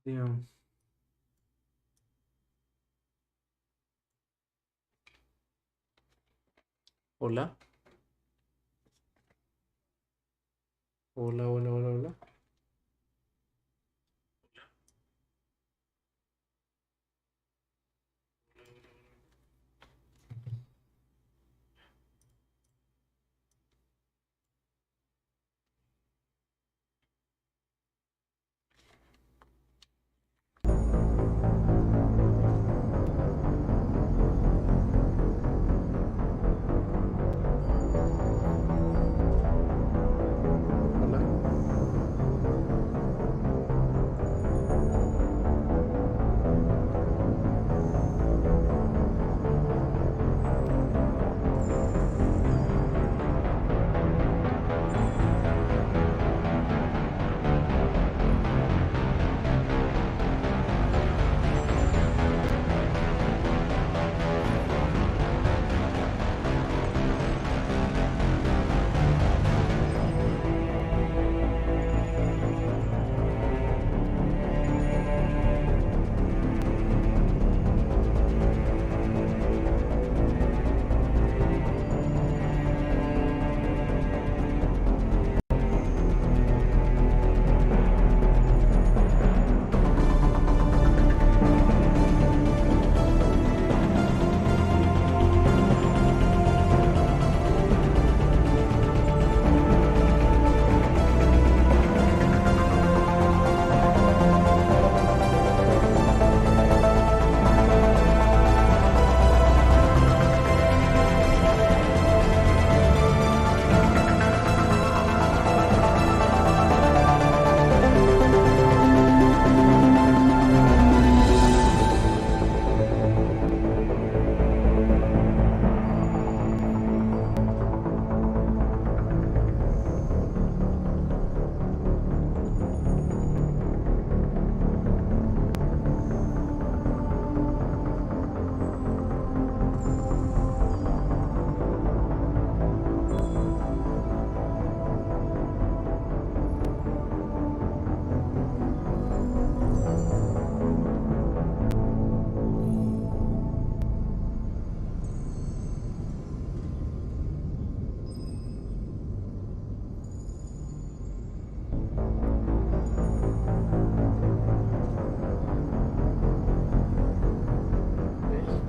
Audio. Hola. Hola, hola, hola, hola.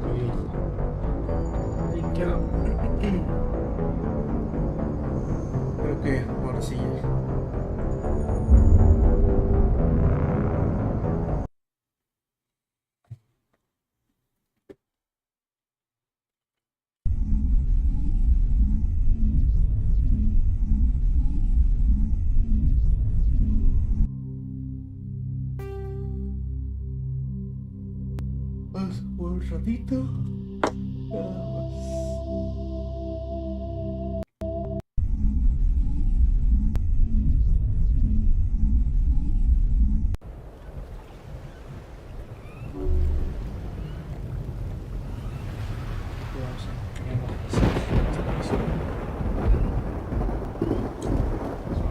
Hola. Ahí quedó. Creo que ahora sí ya. Vamos a jugar un ratito. Nada más. Vamos a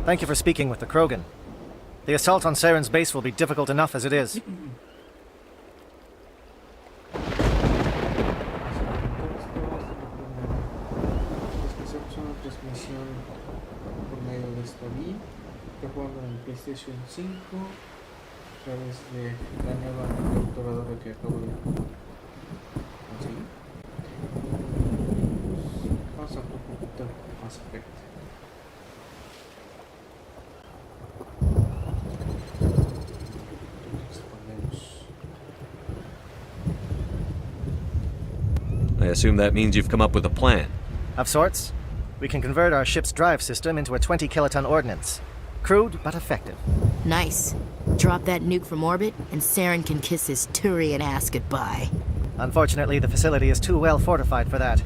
Thank you for speaking with the Krogan. The assault on Saren's base will be difficult enough as it is. hacemos una transmisión por medio de esta vía. Está jugando en el PlayStation 5 a través de la nueva capturadora que acabo de conseguir. Vamos a un poquito más efecto. I assume that means you've come up with a plan. Of sorts. We can convert our ship's drive system into a 20 kiloton ordnance. Crude, but effective. Nice. Drop that nuke from orbit, and Saren can kiss his Turian ass goodbye. Unfortunately, the facility is too well fortified for that.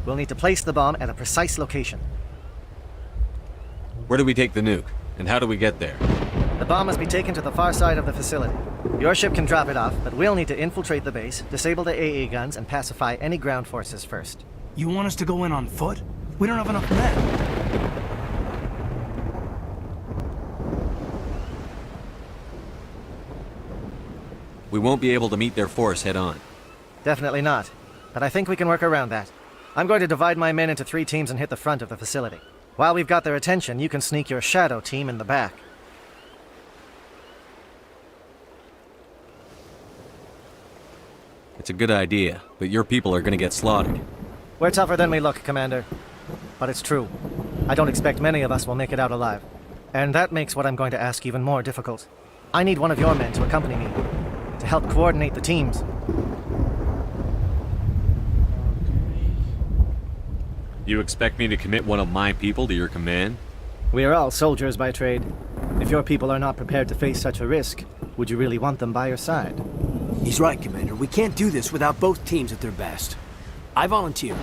We'll need to place the bomb at a precise location. Where do we take the nuke? And how do we get there? The bomb must be taken to the far side of the facility. Your ship can drop it off, but we'll need to infiltrate the base, disable the AA guns, and pacify any ground forces first. You want us to go in on foot? We don't have enough men. We won't be able to meet their force head-on. Definitely not. But I think we can work around that. I'm going to divide my men into 3 teams and hit the front of the facility. While we've got their attention, you can sneak your shadow team in the back. It's a good idea, but your people are gonna get slaughtered. We're tougher than we look, Commander. But it's true. I don't expect many of us will make it out alive. And that makes what I'm going to ask even more difficult. I need one of your men to accompany me, to help coordinate the teams. You expect me to commit one of my people to your command? We are all soldiers by trade. If your people are not prepared to face such a risk, would you really want them by your side? He's right, Commander. We can't do this without both teams at their best. I volunteer.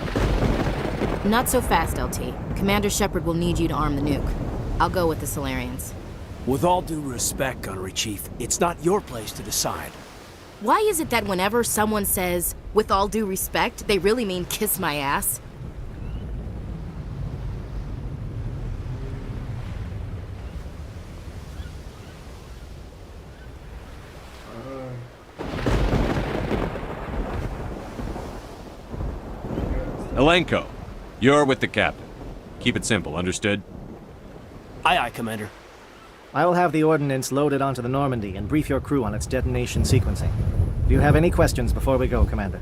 Not so fast, LT. Commander Shepard will need you to arm the nuke. I'll go with the Solarians. With all due respect, Gunnery Chief, it's not your place to decide. Why is it that whenever someone says, with all due respect, they really mean kiss my ass? Elenko, you're with the captain. Keep it simple, understood? Aye, aye, Commander. I will have the ordnance loaded onto the Normandy and brief your crew on its detonation sequencing. Do you have any questions before we go, Commander?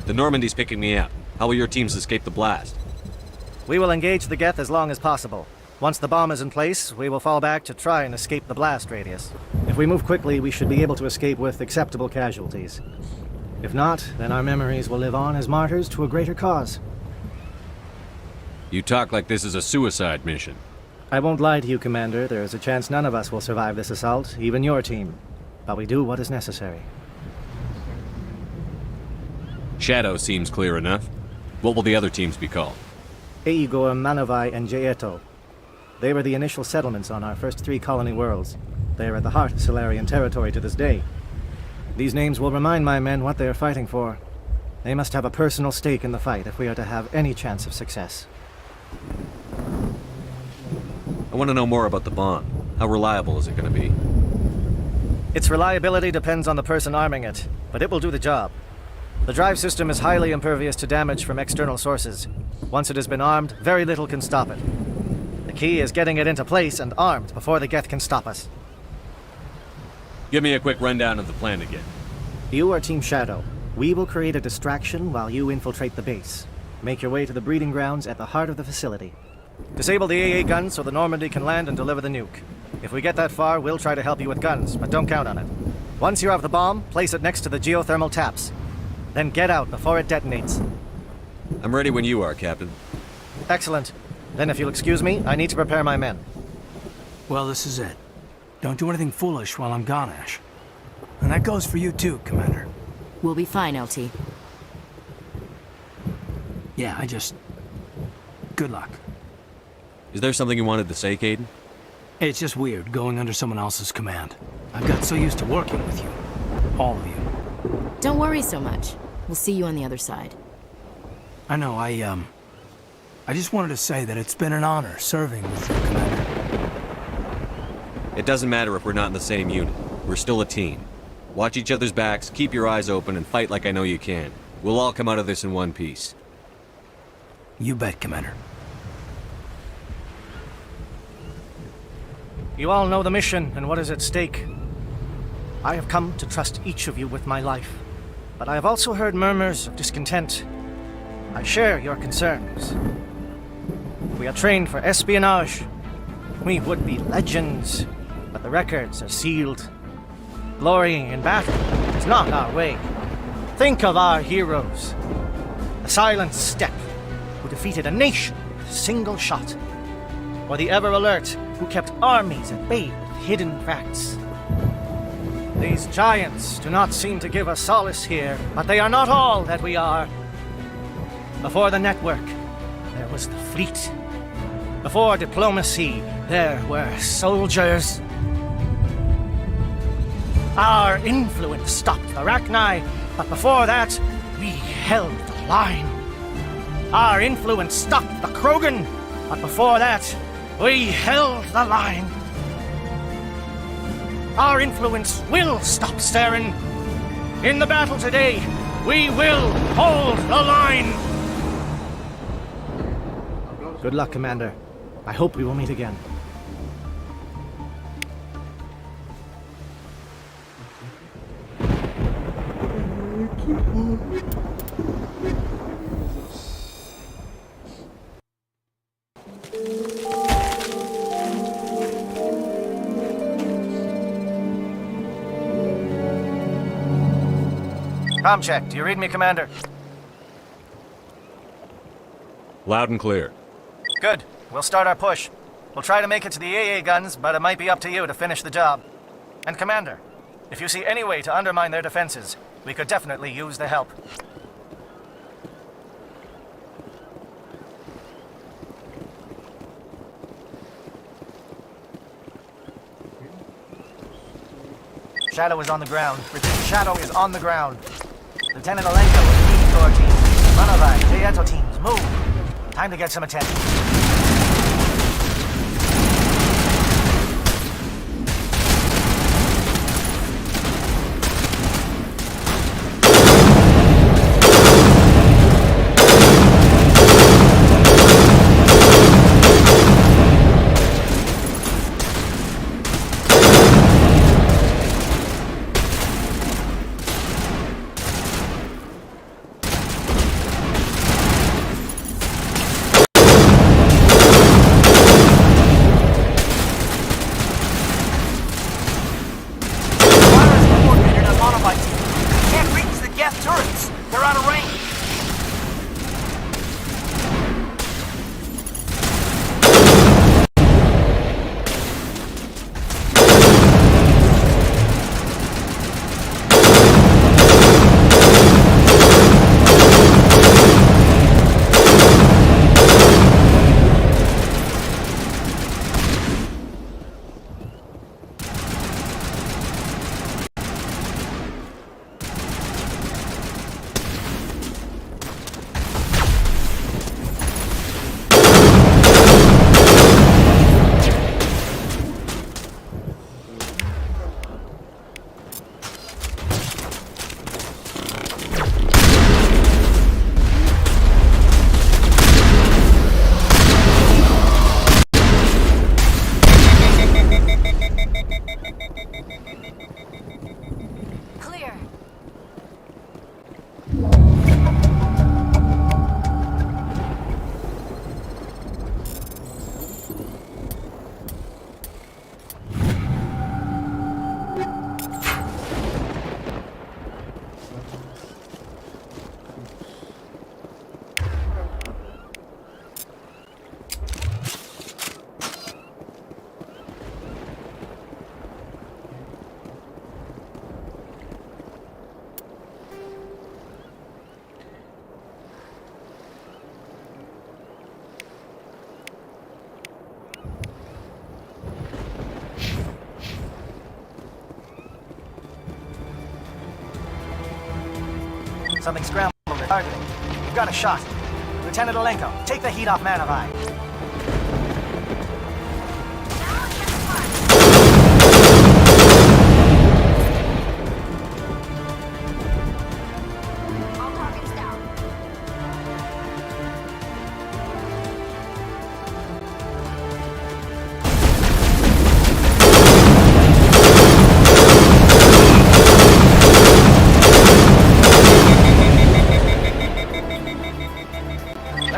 The Normandy's picking me up. How will your teams escape the blast? We will engage the Geth as long as possible. Once the bomb is in place, we will fall back to try and escape the blast radius. If we move quickly, we should be able to escape with acceptable casualties. If not, then our memories will live on as martyrs to a greater cause. You talk like this is a suicide mission. I won't lie to you, Commander. There is a chance none of us will survive this assault, even your team. But we do what is necessary. Shadow seems clear enough. What will the other teams be called? Eigor, Manavai, and Jaeto. They were the initial settlements on our first 3 colony worlds. They are at the heart of Solarian territory to this day. These names will remind my men what they are fighting for. They must have a personal stake in the fight if we are to have any chance of success. I want to know more about the bomb. How reliable is it going to be? Its reliability depends on the person arming it, but it will do the job. The drive system is highly impervious to damage from external sources. Once it has been armed, very little can stop it. The key is getting it into place and armed before the Geth can stop us. Give me a quick rundown of the plan again. You are Team Shadow. We will create a distraction while you infiltrate the base. Make your way to the breeding grounds at the heart of the facility. Disable the AA guns so the Normandy can land and deliver the nuke. If we get that far, we'll try to help you with guns, but don't count on it. Once you have the bomb, place it next to the geothermal taps. Then get out before it detonates. I'm ready when you are, Captain. Excellent. Then if you'll excuse me, I need to prepare my men. Well, this is it. Don't do anything foolish while I'm gone, Ash. And that goes for you too, Commander. We'll be fine, LT. Yeah, good luck. Is there something you wanted to say, Caden? It's just weird going under someone else's command. I've got so used to working with you. All of you. Don't worry so much. We'll see you on the other side. I know, I just wanted to say that it's been an honor serving with you, Commander. It doesn't matter if we're not in the same unit. We're still a team. Watch each other's backs, keep your eyes open, and fight like I know you can. We'll all come out of this in one piece. You bet, Commander. You all know the mission and what is at stake. I have come to trust each of you with my life, but I have also heard murmurs of discontent. I share your concerns. We are trained for espionage. We would be legends, but the records are sealed. Glory in battle is not our way. Think of our heroes. The silent steppe who defeated a nation with a single shot. Or the ever-alert who kept armies at bay with hidden facts. These giants do not seem to give us solace here, but they are not all that we are. Before the network, there was the fleet. Before diplomacy, there were soldiers. Our influence stopped the Arachni, but before that, we held the line. Our influence stopped the Krogan, but before that, we held the line. our influence will stop Saren. In the battle today, we will hold the line! Good luck, Commander. I hope we will meet again. Com check. Do you read me, Commander? Loud and clear. Good. We'll start our push. We'll try to make it to the AA guns, but it might be up to you to finish the job. And Commander, if you see any way to undermine their defenses, we could definitely use the help. Shadow is on the ground. Repeat, Shadow is on the ground. Lieutenant Alenko is leading your team. Manovai, Jayeto teams, move. Time to get some attention. Something scrambled at targeting. You've got a shot. Lieutenant Alenko, take the heat off Manovai.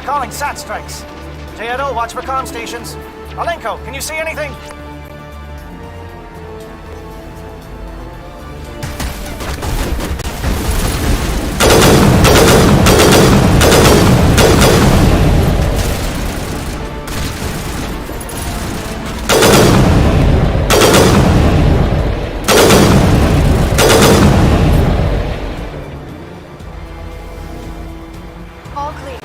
Calling SAT strikes. Jayeto, watch for comm stations. Alenko, can you see anything? All clear.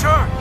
turn!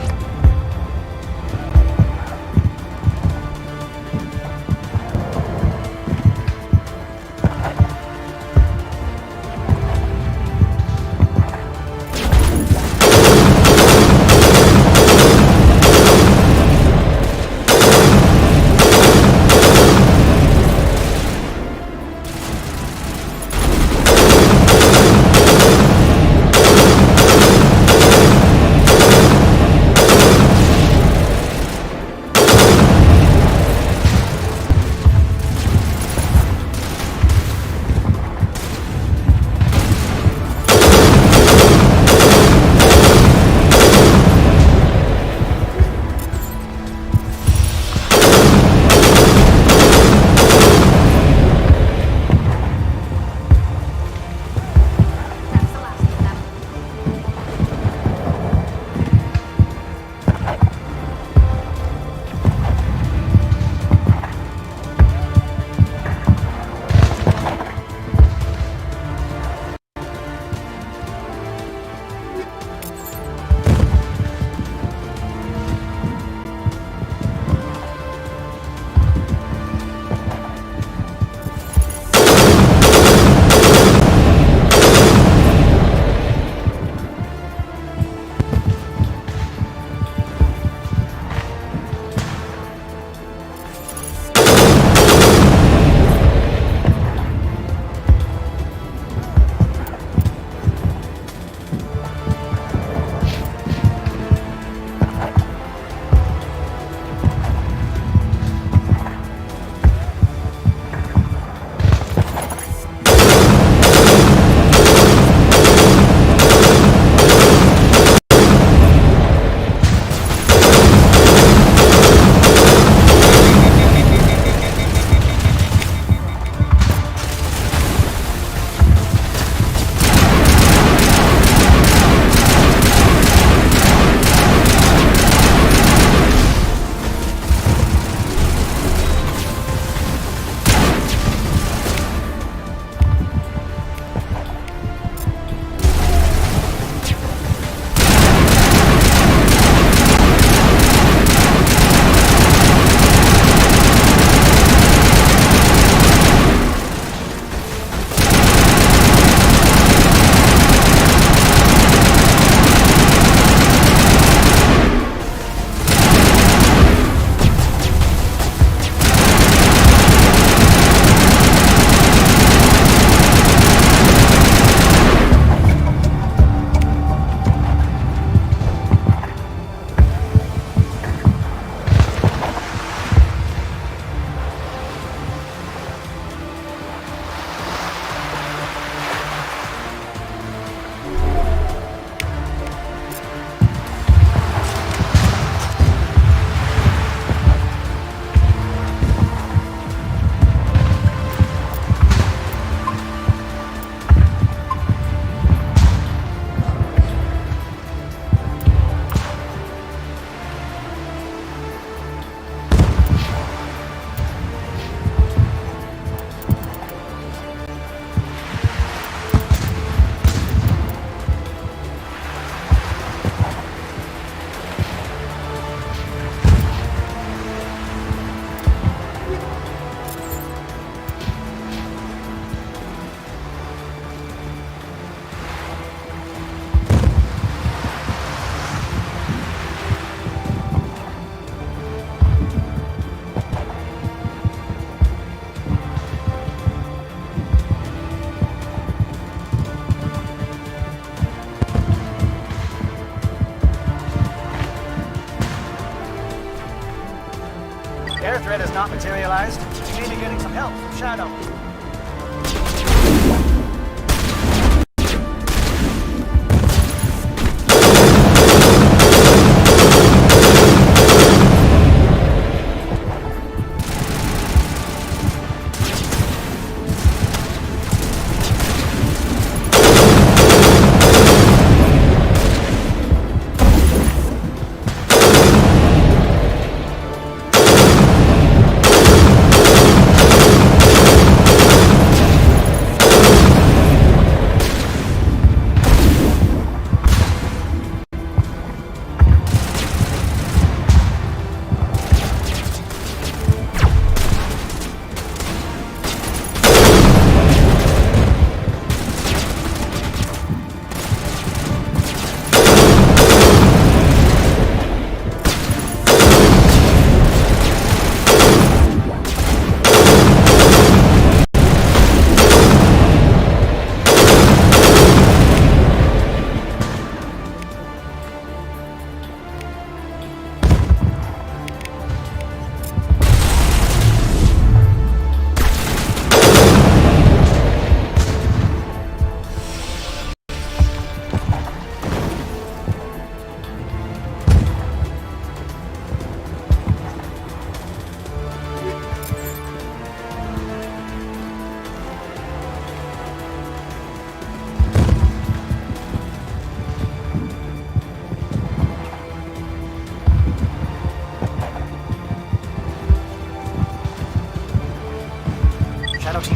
Air threat has not materialized. You may be getting some help from Shadow.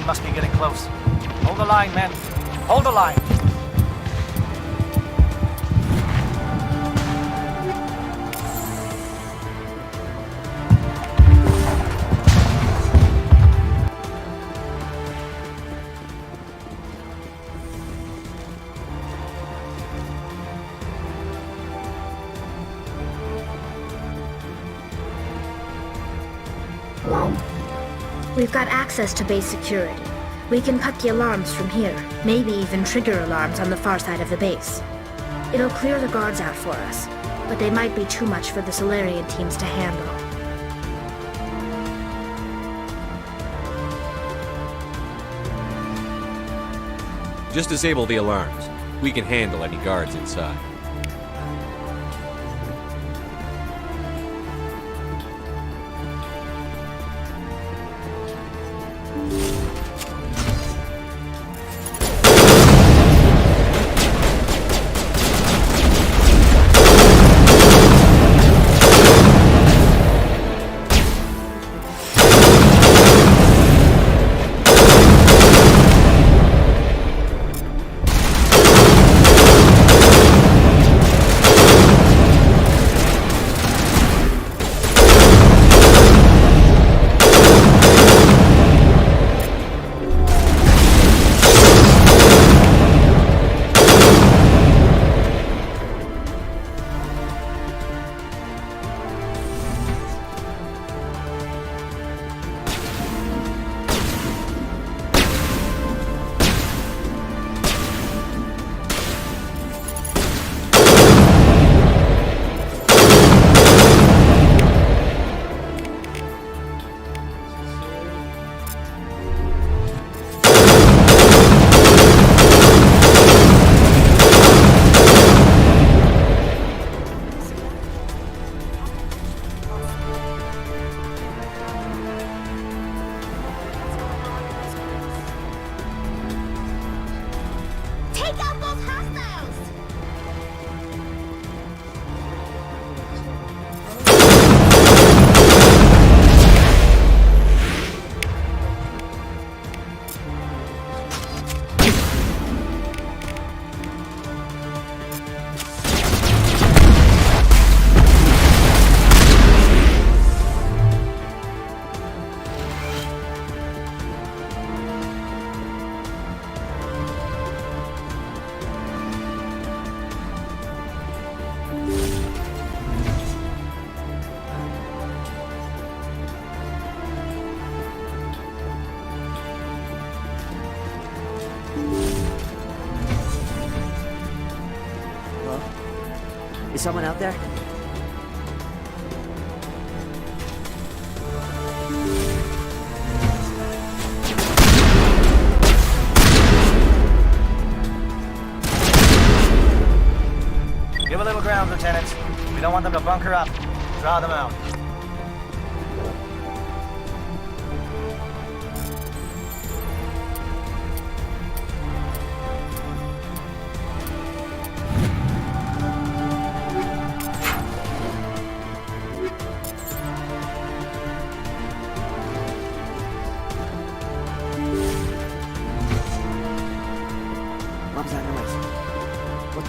We must be getting close. Hold the line, men. Hold the line. We've got access to base security. We can cut the alarms from here, maybe even trigger alarms on the far side of the base. It'll clear the guards out for us, but they might be too much for the Solarian teams to handle. Just disable the alarms. We can handle any guards inside. Is someone out there? Give a little ground, Lieutenant. We don't want them to bunker up. Draw them out. What was that noise? What?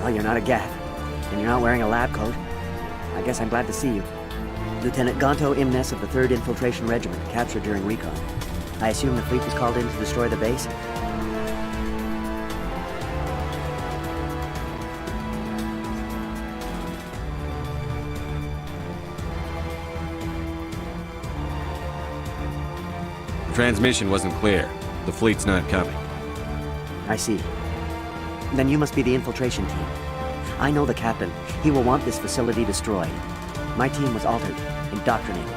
Well, you're not a Gav, and you're not wearing a lab coat. I guess I'm glad to see you. Lieutenant Gonto Imnes of the 3rd Infiltration Regiment, captured during recon. I assume the fleet was called in to destroy the base? The transmission wasn't clear. The fleet's not coming. I see. Then you must be the infiltration team. I know the captain. He will want this facility destroyed. My team was altered, indoctrinated.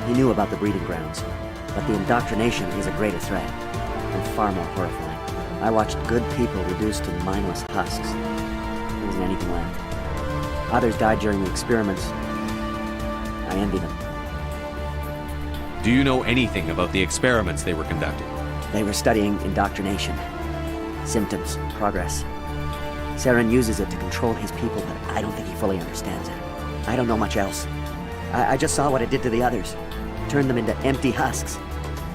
He knew about the breeding grounds. But the indoctrination is a greater threat, and far more horrifying. I watched good people reduced to mindless husks. There wasn't anything left. Others died during the experiments. I envy them. Do you know anything about the experiments they were conducting? They were studying indoctrination. Symptoms, progress. Saren uses it to control his people, but I don't think he fully understands it. I don't know much else. I just saw what it did to the others. Turned them into empty husks.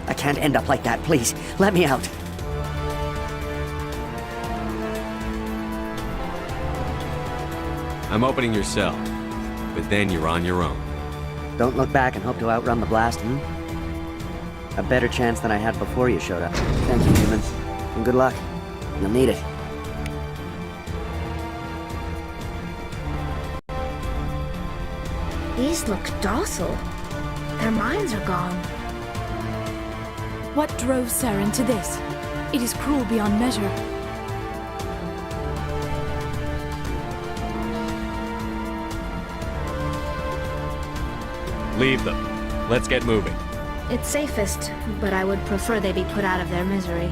I can't end up like that, please. Let me out. I'm opening your cell, but then you're on your own. Don't look back and hope to outrun the blast, A better chance than I had before you showed up. Thank you, humans. And good luck. You'll need it. These look docile. Their minds are gone. What drove Saren to this? It is cruel beyond measure. Leave them. Let's get moving. It's safest, but I would prefer they be put out of their misery.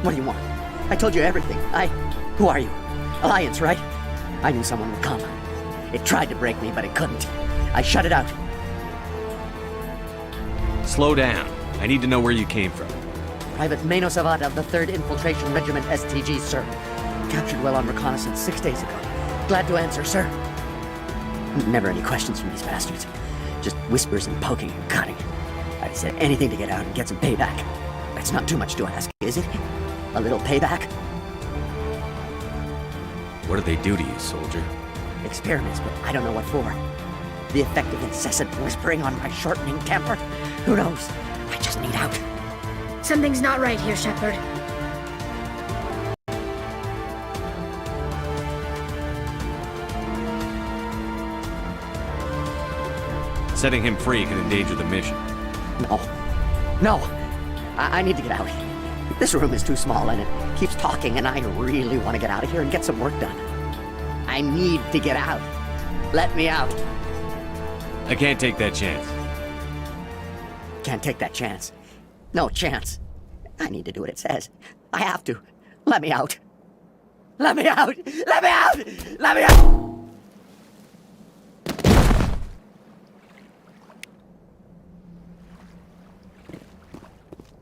What do you want? I told you everything. Who are you? Alliance, right? I knew someone would come. It tried to break me, but it couldn't. I shut it out. Slow down. I need to know where you came from. Private Mano Savat of the 3rd Infiltration Regiment STG, sir. Captured well on reconnaissance 6 days ago. Glad to answer, sir. Never any questions from these bastards. Just whispers and poking and cutting. I said anything to get out and get some payback. It's not too much to ask, is it? A little payback? What did they do to you, soldier? Experiments, but I don't know what for. The effect of incessant whispering on my shortening temper? Who knows? I just need out. Something's not right here, Shepard. Setting him free could endanger the mission. No. I need to get out. This room is too small and it keeps talking and I really want to get out of here and get some work done. I need to get out. Let me out. I can't take that chance. Can't take that chance. No chance. I need to do what it says. I have to. Let me out. Let me out! Let me out! Let me out!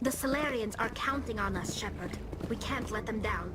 The Solarians are counting on us, Shepard. We can't let them down.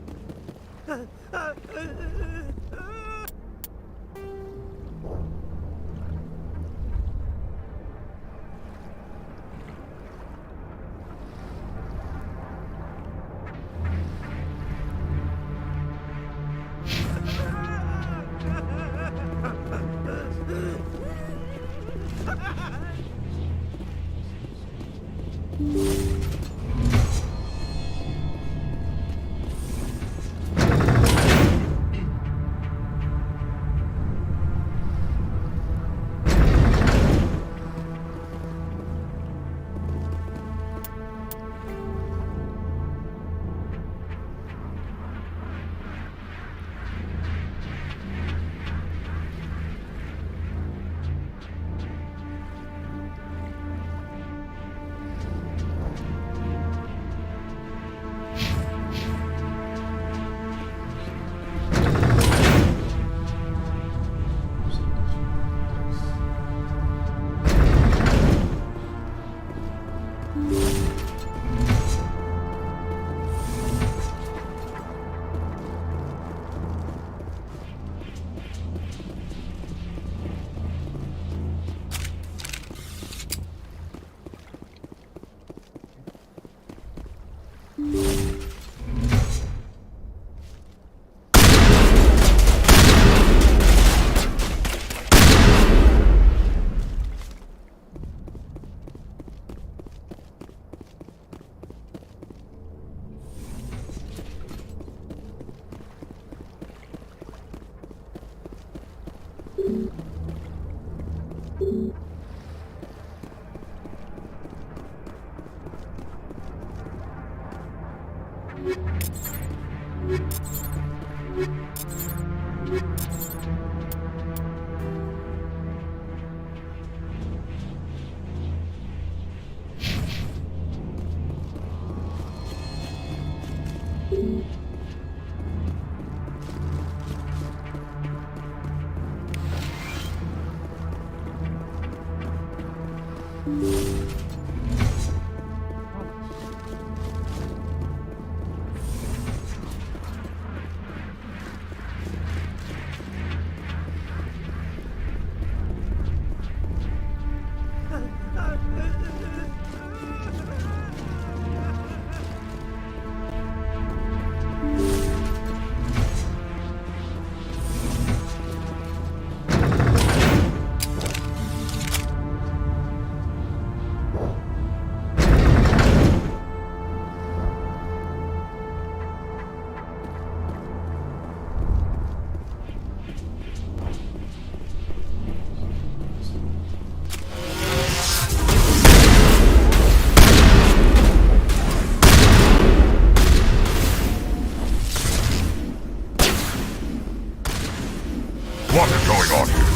What is going on here?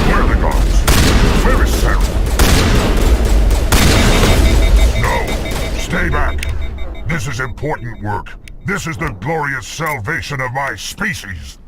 Where are the guards? Where is Sarah? No, stay back. This is important work. This is the glorious salvation of my species.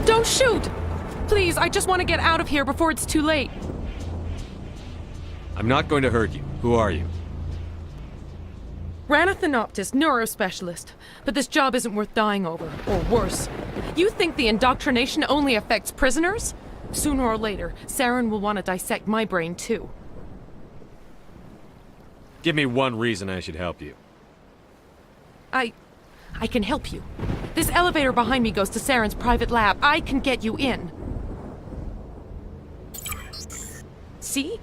Don't shoot! Please, I just want to get out of here before it's too late. I'm not going to hurt you. Who are you? Ranathanoptis, neurospecialist. But this job isn't worth dying over, or worse. You think the indoctrination only affects prisoners? Sooner or later, Saren will want to dissect my brain too. Give me one reason I should help you. I can help you. This elevator behind me goes to Saren's private lab. I can get you in. See?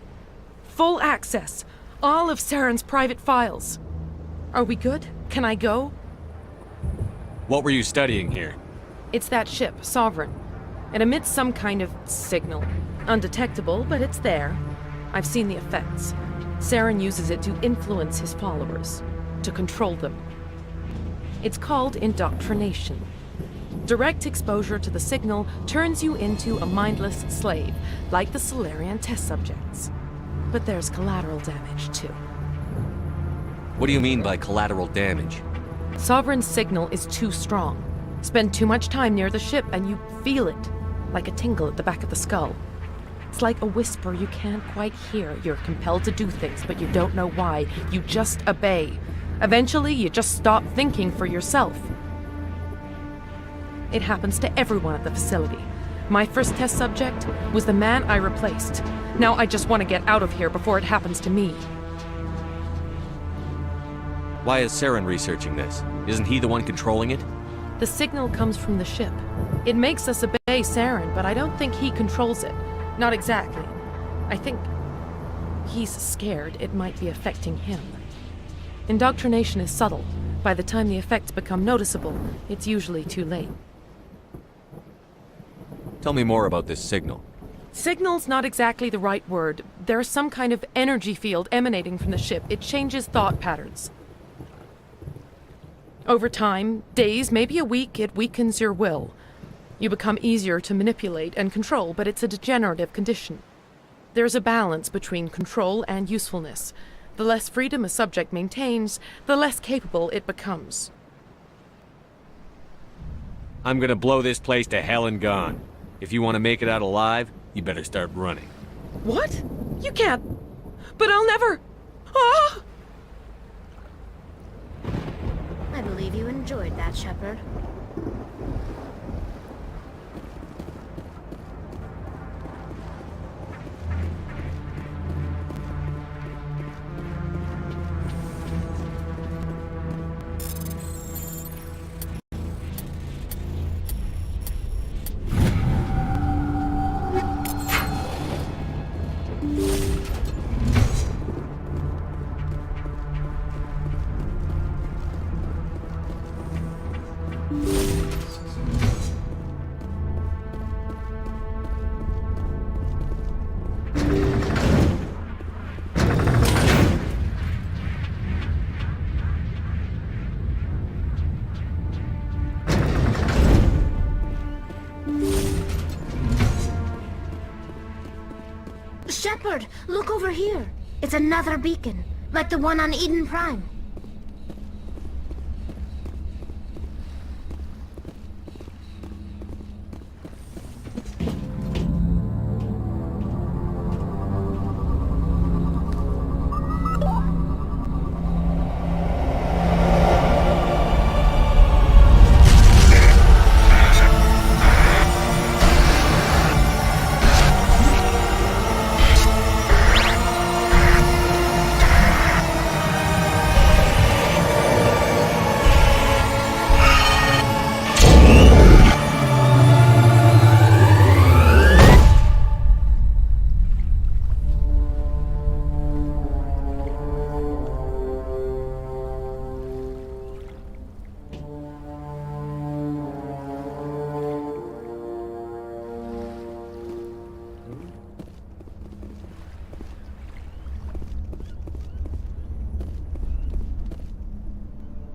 Full access. All of Saren's private files. Are we good? Can I go? What were you studying here? It's that ship, Sovereign. It emits some kind of signal. Undetectable, but it's there. I've seen the effects. Saren uses it to influence his followers, to control them. It's called indoctrination. Direct exposure to the signal turns you into a mindless slave, like the Solarian test subjects. But there's collateral damage, too. What do you mean by collateral damage? Sovereign's signal is too strong. Spend too much time near the ship and you feel it, like a tingle at the back of the skull. It's like a whisper you can't quite hear. You're compelled to do things, but you don't know why. You just obey. Eventually, you just stop thinking for yourself. It happens to everyone at the facility. My first test subject was the man I replaced. Now I just want to get out of here before it happens to me. Why is Saren researching this? Isn't he the one controlling it? The signal comes from the ship. It makes us obey Saren, but I don't think he controls it. Not exactly. I think he's scared it might be affecting him. Indoctrination is subtle. By the time the effects become noticeable, it's usually too late. Tell me more about this signal. Signal's not exactly the right word. There's some kind of energy field emanating from the ship. It changes thought patterns. Over time, days, maybe a week, it weakens your will. You become easier to manipulate and control, but it's a degenerative condition. There's a balance between control and usefulness. The less freedom a subject maintains, the less capable it becomes. I'm gonna blow this place to hell and gone. If you want to make it out alive, you better start running. What? You can't. But I'll never. Ah! I believe you enjoyed that, Shepard. Shepard, look over here. It's another beacon, like the one on Eden Prime.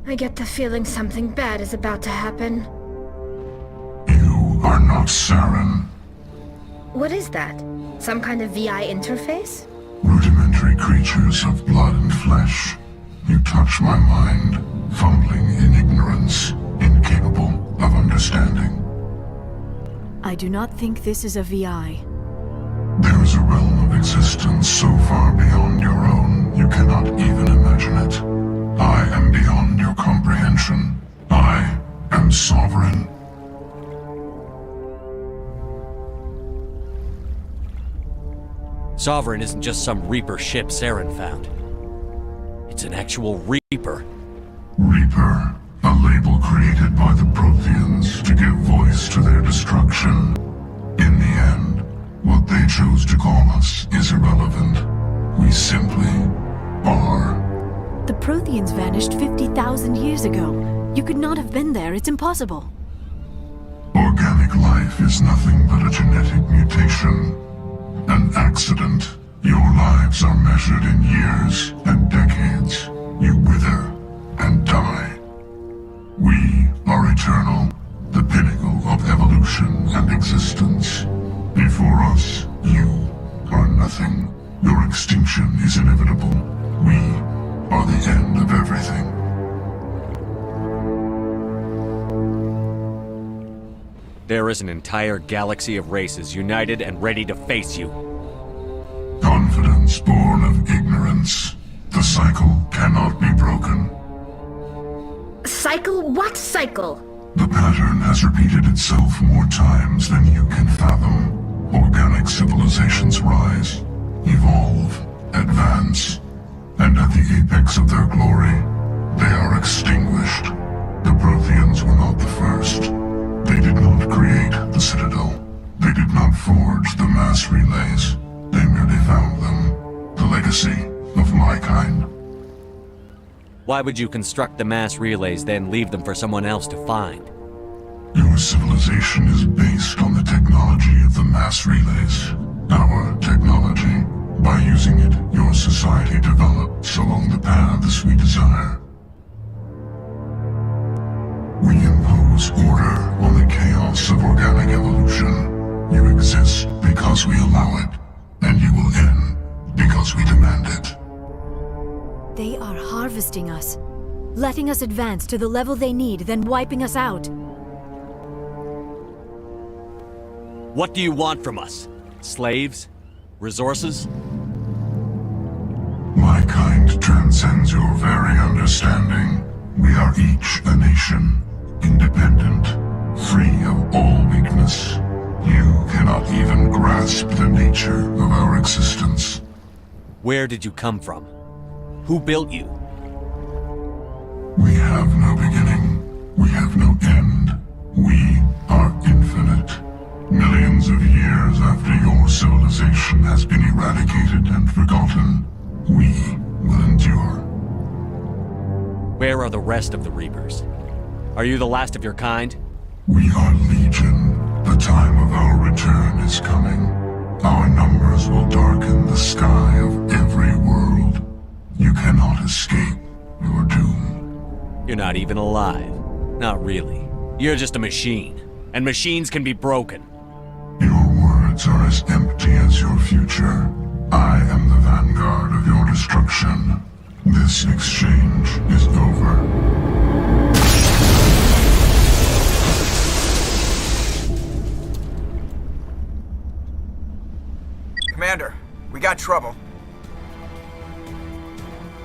I get the feeling something bad is about to happen. You are not Saren. What is that? Some kind of VI interface? Rudimentary creatures of blood and flesh. You touch my mind, fumbling in ignorance, incapable of understanding. I do not think this is a VI. There is a realm of existence so far beyond your own, you cannot even imagine it. I am beyond your comprehension. I am sovereign. Sovereign isn't just some Reaper ship Saren found. It's an actual Reaper. Reaper, a label created by the Protheans to give voice to their destruction. In the end, what they chose to call us is irrelevant. We simply are. The Protheans vanished 50,000 years ago. You could not have been there. It's impossible. Organic life is nothing but a genetic mutation. An accident. Your lives are measured in years and decades. You wither and die. We are eternal, the pinnacle of evolution and existence. Before us, you are nothing. Your extinction is inevitable. We are the end of everything. There is an entire galaxy of races united and ready to face you. Confidence born of ignorance. The cycle cannot be broken. Cycle? What cycle? The pattern has repeated itself more times than you can fathom. Organic civilizations rise, evolve, advance, and at the apex of their glory, they are extinguished. The Protheans were not the first. They did not create the Citadel. They did not forge the mass relays. They merely found them. The legacy of my kind. Why would you construct the mass relays, then leave them for someone else to find? Your civilization is based on the technology of the mass relays. Our technology. By using it, your society develops along the paths we desire. impose order on the chaos of organic evolution. You exist because we allow it, and you will end because we demand it. They are harvesting us, letting us advance to the level they need, then wiping us out. What do you want from us? Slaves? Resources? My kind transcends your very understanding. We are each a nation, independent, free of all weakness. You cannot even grasp the nature of our existence. Where did you come from? Who built you? We have no beginning. We have no end. We are infinite. Millions of years after your civilization has been eradicated and forgotten, we will endure. Where are the rest of the Reapers? Are you the last of your kind? We are Legion. The time of our return is coming. Our numbers will darken the sky of every world. You cannot escape your doom. You're not even alive. Not really. You're just a machine. And machines can be broken. Your words are as empty as your future. I am the vanguard of your destruction. This exchange is over. Commander, we got trouble.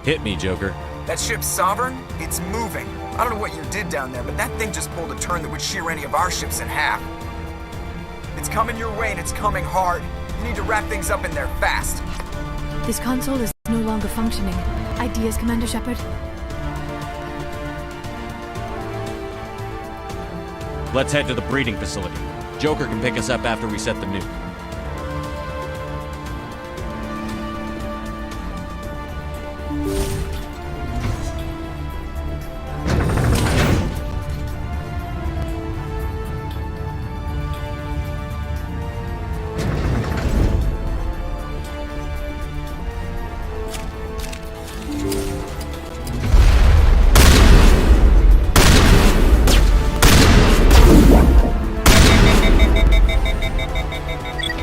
Hit me, Joker. That ship's Sovereign? It's moving. I don't know what you did down there, but that thing just pulled a turn that would shear any of our ships in half. It's coming your way and it's coming hard. You need to wrap things up in there fast. This console is no longer functioning. Ideas, Commander Shepard? Let's head to the breeding facility. Joker can pick us up after we set the nuke.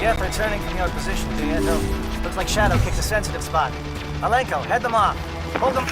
Yep, returning from your position, Jugando. Looks like Shadow kicked a sensitive spot. Alenko, head them off. Hold them.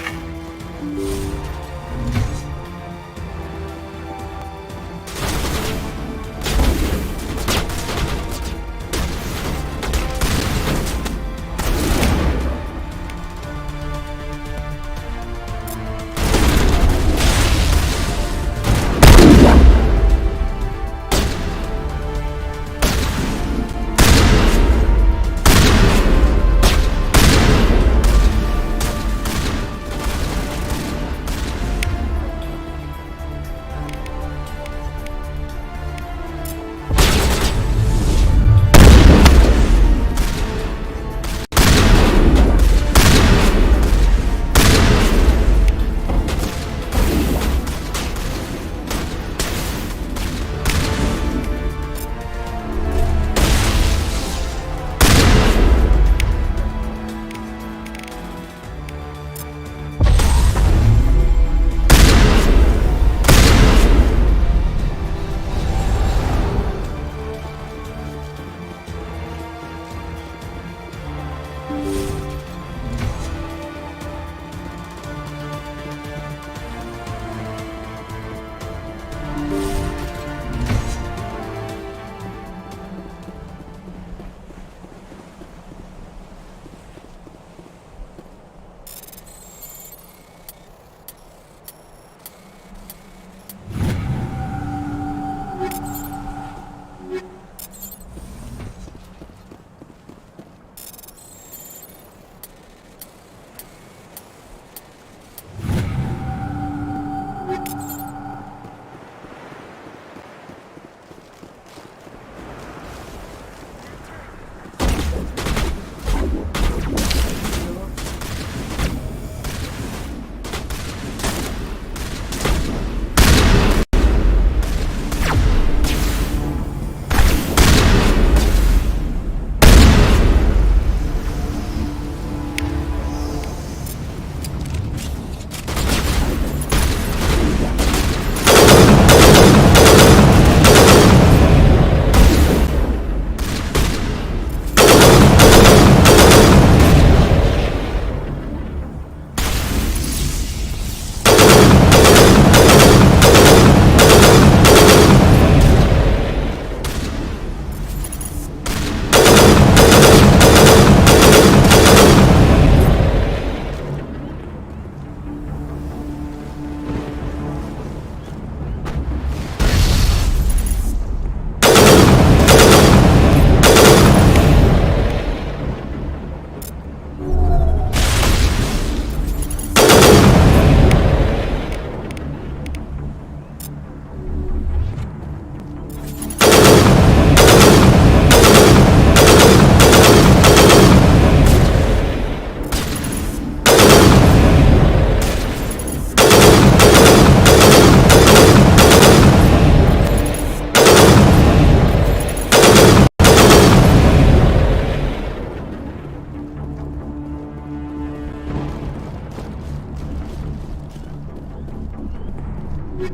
Good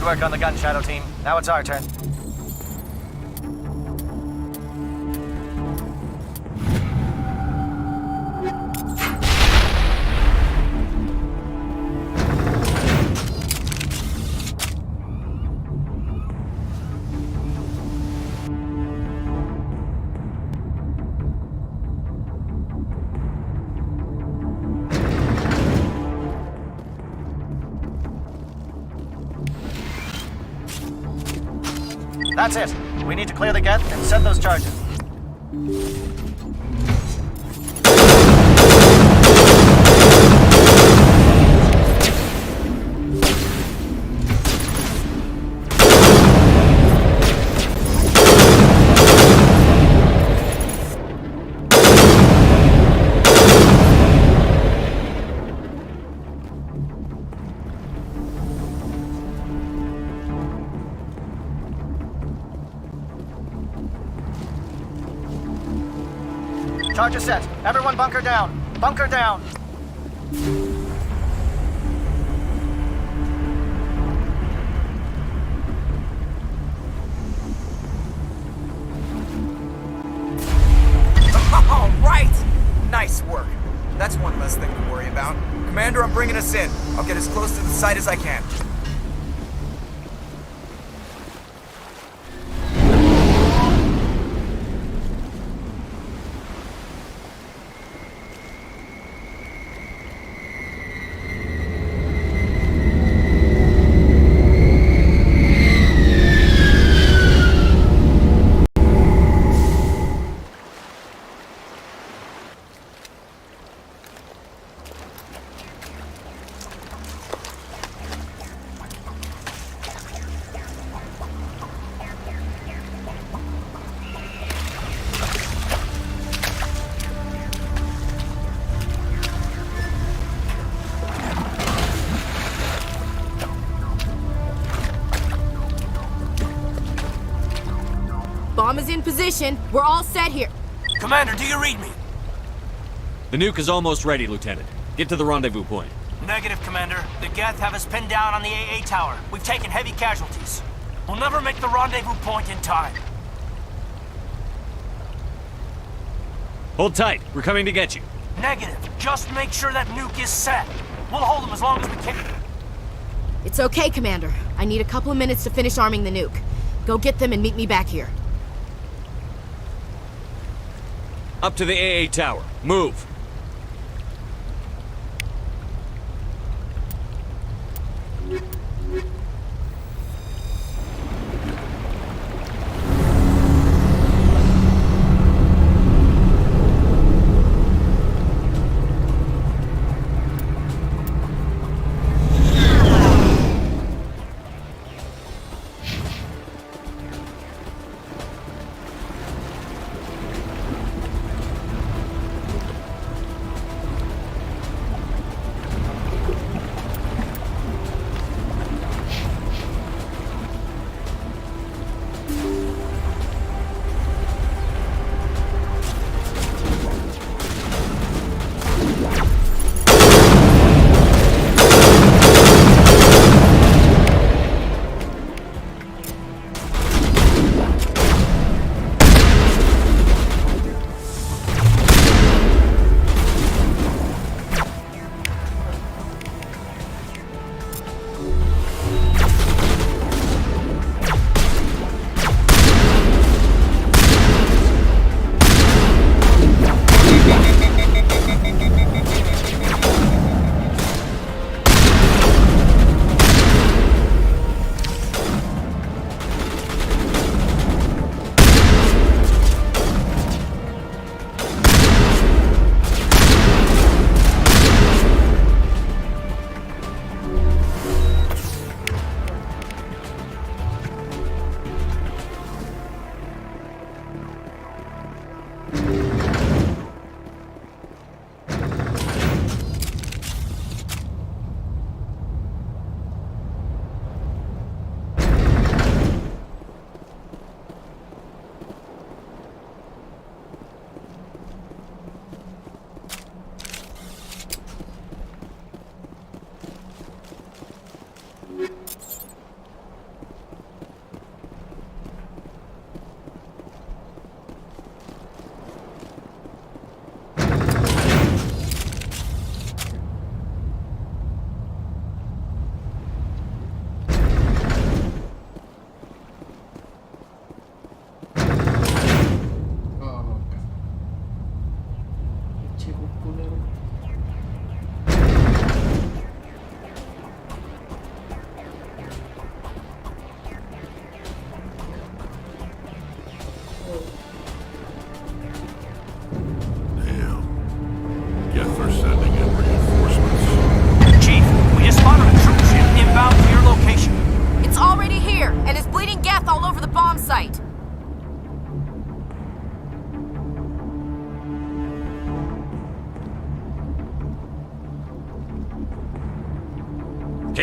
work on the gun, Shadow Team. Now it's our turn. That's it. We need to clear the gate and send those charges. Charges set. Everyone bunker down. Bunker down. All right! Nice work. That's one less thing to worry about. Commander, I'm bringing us in. I'll get as close to the site as I can. Bomb is in position. We're all set here. Commander, do you read me? The nuke is almost ready, Lieutenant. Get to the rendezvous point. Negative, Commander. The Geth have us pinned down on the AA tower. We've taken heavy casualties. We'll never make the rendezvous point in time. Hold tight. We're coming to get you. Negative. Just make sure that nuke is set. We'll hold them as long as we can. It's okay, Commander. I need a couple of minutes to finish arming the nuke. Go get them and meet me back here. Up to the AA tower. Move.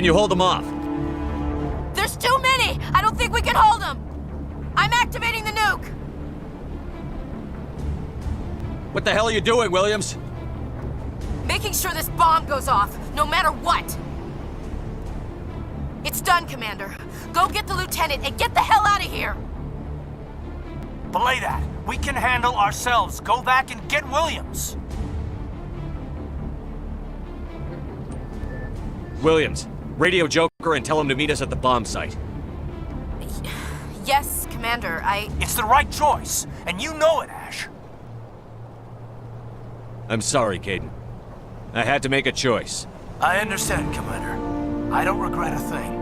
you hold them off? There's too many! I don't think we can hold them! I'm activating the nuke! What the hell are you doing, Williams? Making sure this bomb goes off, no matter what! It's done, Commander. Go get the lieutenant and get the hell out of here! Belay that. We can handle ourselves. Go back and get Williams. Williams, radio Joker and tell him to meet us at the bomb site. Yes, Commander, It's the right choice, and you know it, Ash. I'm sorry, Caden. I had to make a choice. I understand, Commander. I don't regret a thing.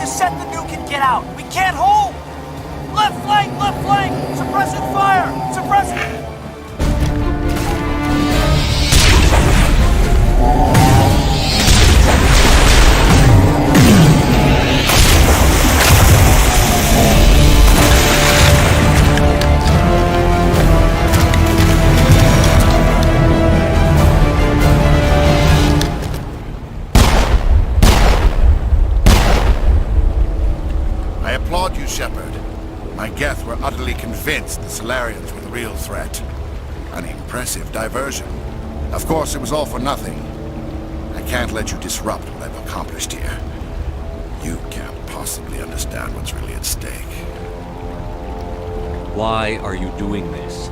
Set the nuke and get out. We can't hold. Left flank, left flank. Suppressing fire. Suppressing. Shepard. My Geth were utterly convinced the Solarians were the real threat. An impressive diversion. Of course, it was all for nothing. I can't let you disrupt what I've accomplished here. You can't possibly understand what's really at stake. Why are you doing this?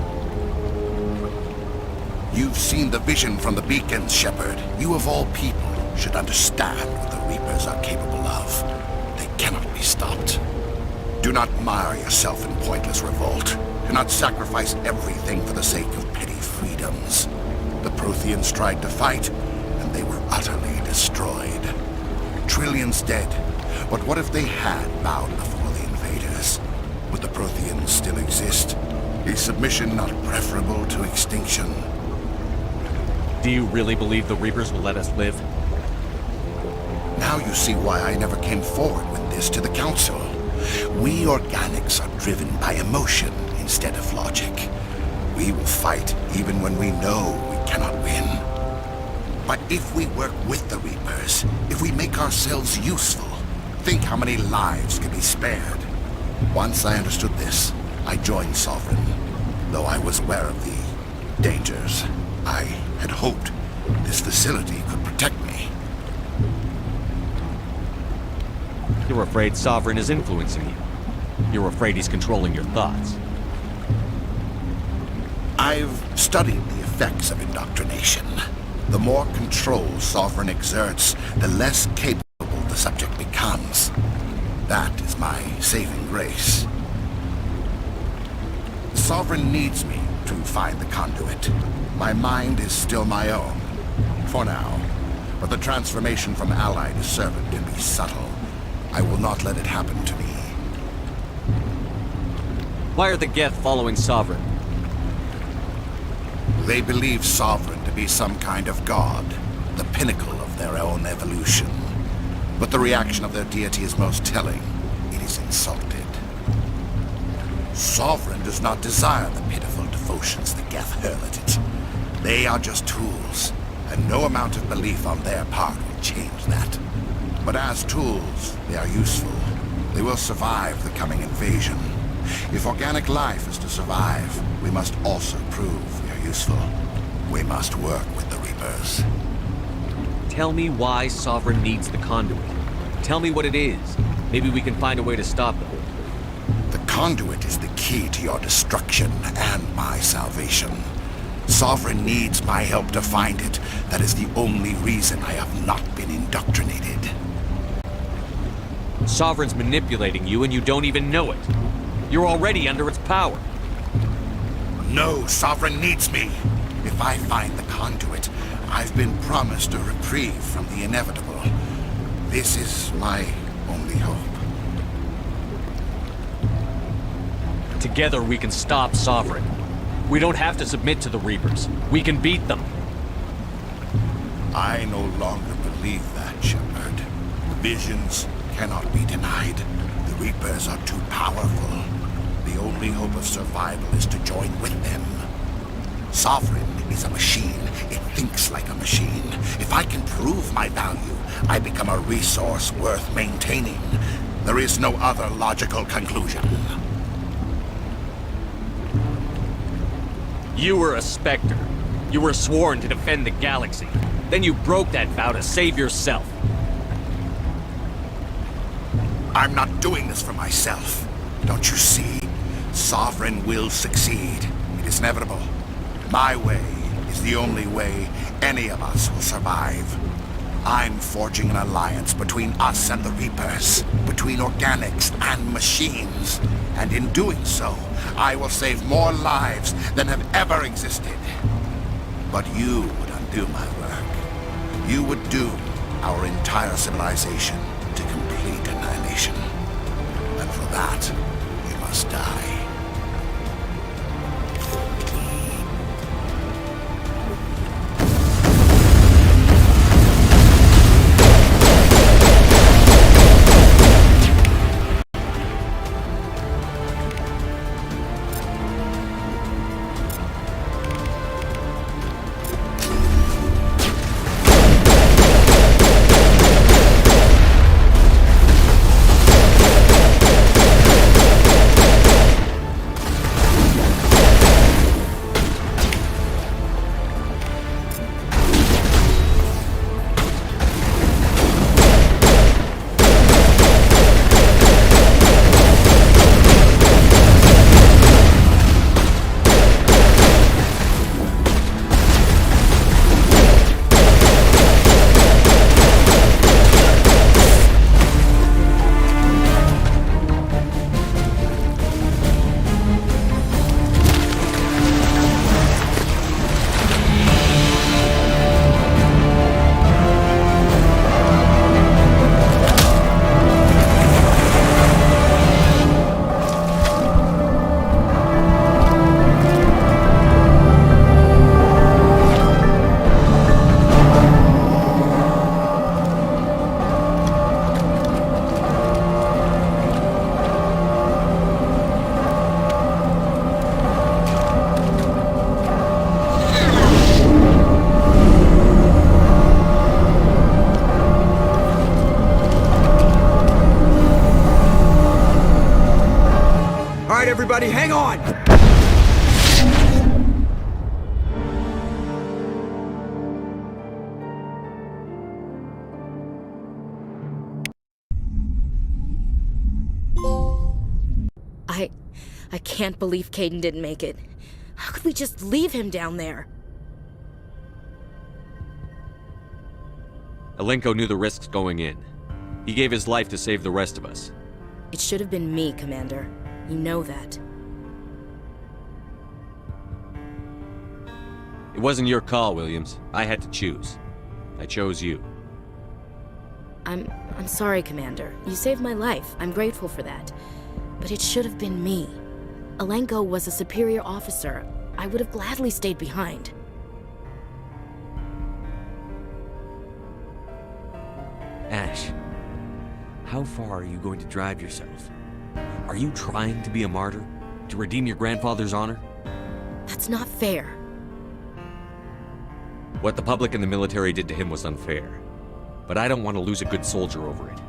You've seen the vision from the beacons, Shepard. You of all people should understand what the Reapers are capable of. They cannot be stopped. Do not mire yourself in pointless revolt. Do not sacrifice everything for the sake of petty freedoms. The Protheans tried to fight, and they were utterly destroyed. Trillions dead, but what if they had bowed before the invaders? Would the Protheans still exist? Is submission not preferable to extinction? Do you really believe the Reapers will let us live? Now you see why I never came forward with this to the Council. We organics are driven by emotion instead of logic. We will fight even when we know we cannot win. But if we work with the Reapers, if we make ourselves useful, think how many lives can be spared. Once I understood this, I joined Sovereign. Though I was aware of the dangers, I had hoped this facility could protect me. You're afraid Sovereign is influencing you. You're afraid he's controlling your thoughts. I've studied the effects of indoctrination. The more control Sovereign exerts, the less capable the subject becomes. That is my saving grace. Sovereign needs me to find the conduit. My mind is still my own, for now. But the transformation from ally to servant can be subtle. I will not let it happen to me. Why are the Geth following Sovereign? They believe Sovereign to be some kind of god, the pinnacle of their own evolution. But the reaction of their deity is most telling. It is insulted. Sovereign does not desire the pitiful devotions the Geth hurl at it. They are just tools, and no amount of belief on their part will change that. But as tools, they are useful. They will survive the coming invasion. If organic life is to survive, we must also prove we are useful. We must work with the Reapers. Tell me why Sovereign needs the conduit. Tell me what it is. Maybe we can find a way to stop them. The conduit is the key to your destruction and my salvation. Sovereign needs my help to find it. That is the only reason I have not been indoctrinated. Sovereign's manipulating you and you don't even know it. You're already under its power. No, Sovereign needs me. If I find the conduit, I've been promised a reprieve from the inevitable. This is my only hope. Together we can stop Sovereign. We don't have to submit to the Reapers. We can beat them. I no longer believe that, Shepard. Visions cannot be denied. The Reapers are too powerful. The only hope of survival is to join with them. Sovereign is a machine. It thinks like a machine. If I can prove my value, I become a resource worth maintaining. There is no other logical conclusion. You were a Spectre. You were sworn to defend the galaxy. Then you broke that vow to save yourself. I'm not doing this for myself. Don't you see? Sovereign will succeed. It is inevitable. My way is the only way any of us will survive. I'm forging an alliance between us and the Reapers, between organics and machines. And in doing so, I will save more lives than have ever existed. But you would undo my work. You would doom our entire civilization to complete annihilation. And for that, you must die. Everybody, hang on! I can't believe Caden didn't make it. How could we just leave him down there? Alenko knew the risks going in. He gave his life to save the rest of us. It should have been me, Commander. You know that. It wasn't your call, Williams. I had to choose. I chose you. I'm sorry, Commander. You saved my life. I'm grateful for that. But it should have been me. Alenko was a superior officer. I would have gladly stayed behind. Ash, how far are you going to drive yourself? Are you trying to be a martyr? To redeem your grandfather's honor? That's not fair. What the public and the military did to him was unfair. But I don't want to lose a good soldier over it.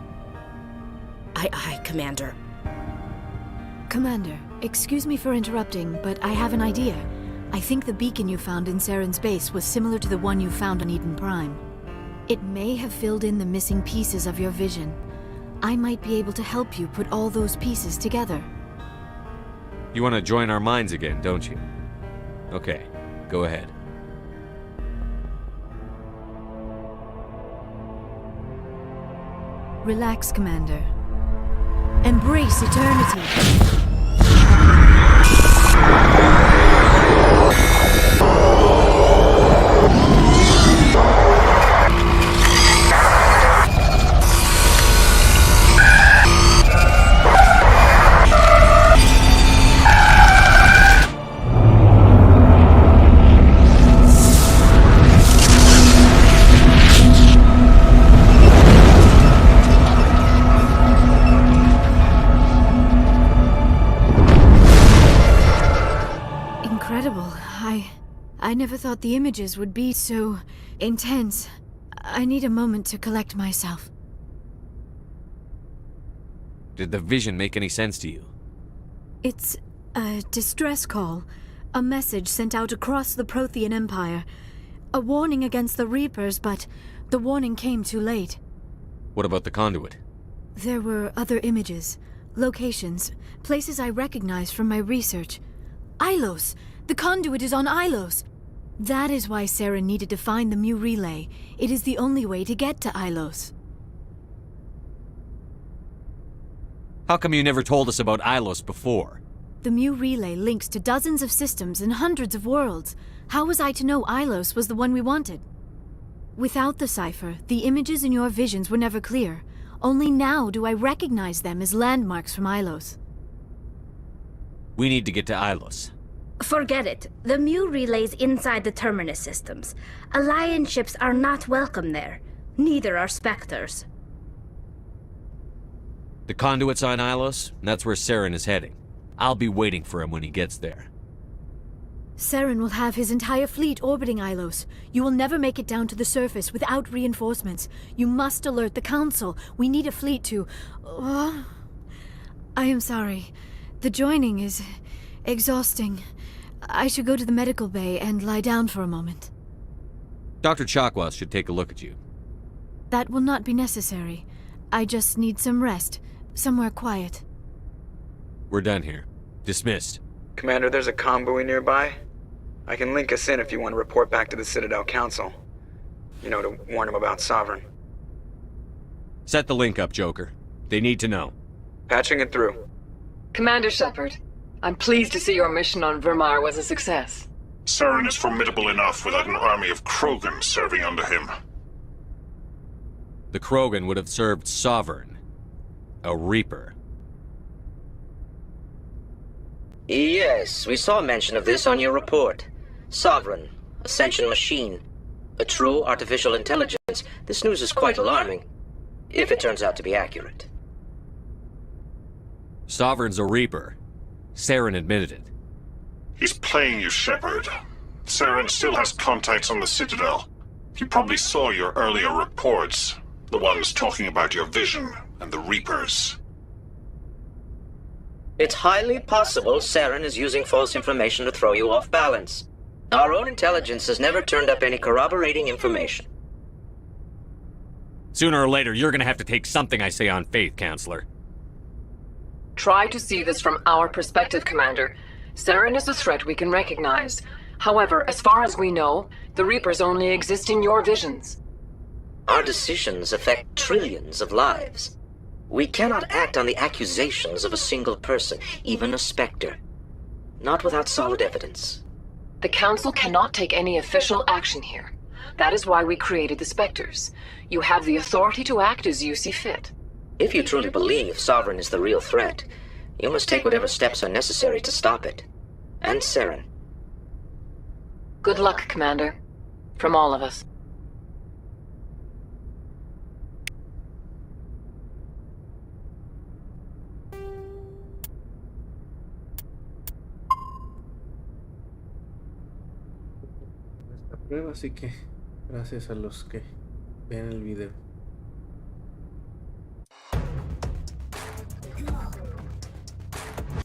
Aye, Commander. Commander, excuse me for interrupting, but I have an idea. I think the beacon you found in Saren's base was similar to the one you found on Eden Prime. It may have filled in the missing pieces of your vision. I might be able to help you put all those pieces together. You want to join our minds again, don't you? Okay, go ahead. Relax, Commander. Embrace eternity. I never thought the images would be so intense. I need a moment to collect myself. Did the vision make any sense to you? It's a distress call. A message sent out across the Prothean Empire. A warning against the Reapers, but the warning came too late. What about the conduit? There were other images, locations, places I recognized from my research. Ilos! The conduit is on Ilos! That is why Saren needed to find the Mu relay. It is the only way to get to Ilos. How come you never told us about Ilos before? The Mu relay links to dozens of systems and hundreds of worlds. How was I to know Ilos was the one we wanted? Without the cipher, the images in your visions were never clear. Only now do I recognize them as landmarks from Ilos. We need to get to Ilos. Forget it. The Mu relay's inside the Terminus systems. Alliance ships are not welcome there. Neither are Spectres. The conduit's on Ilos, and that's where Saren is heading. I'll be waiting for him when he gets there. Saren will have his entire fleet orbiting Ilos. You will never make it down to the surface without reinforcements. You must alert the Council. We need a fleet to... I am sorry. The joining is exhausting. I should go to the medical bay and lie down for a moment. Dr. Chakwas should take a look at you. That will not be necessary. I just need some rest. Somewhere quiet. We're done here. Dismissed. Commander, there's a convoy nearby. I can link us in if you want to report back to the Citadel Council. You know, to warn them about Sovereign. Set the link up, Joker. They need to know. Patching it through. Commander Shepard, I'm pleased to see your mission on Vermar was a success. Saren is formidable enough without an army of Krogan serving under him. The Krogan would have served Sovereign. A Reaper. Yes, we saw mention of this on your report. Sovereign, Ascension machine, a true artificial intelligence. This news is quite alarming, if it turns out to be accurate. Sovereign's a Reaper. Saren admitted it. He's playing you, Shepard. Saren still has contacts on the Citadel. He probably saw your earlier reports. The ones talking about your vision and the Reapers. It's highly possible Saren is using false information to throw you off balance. Our own intelligence has never turned up any corroborating information. Sooner or later, you're gonna have to take something I say on faith, Counselor. Try to see this from our perspective, Commander. Saren is a threat we can recognize. However, as far as we know, the Reapers only exist in your visions. Our decisions affect trillions of lives. We cannot act on the accusations of a single person, even a Spectre. Not without solid evidence. The Council cannot take any official action here. That is why we created the Spectres. You have the authority to act as you see fit. If you truly believe Sovereign is the real threat, You must take whatever steps are necessary to stop it. And Saren. Good luck, Commander. From all of us. Esta prueba, así que gracias a los que vean el video.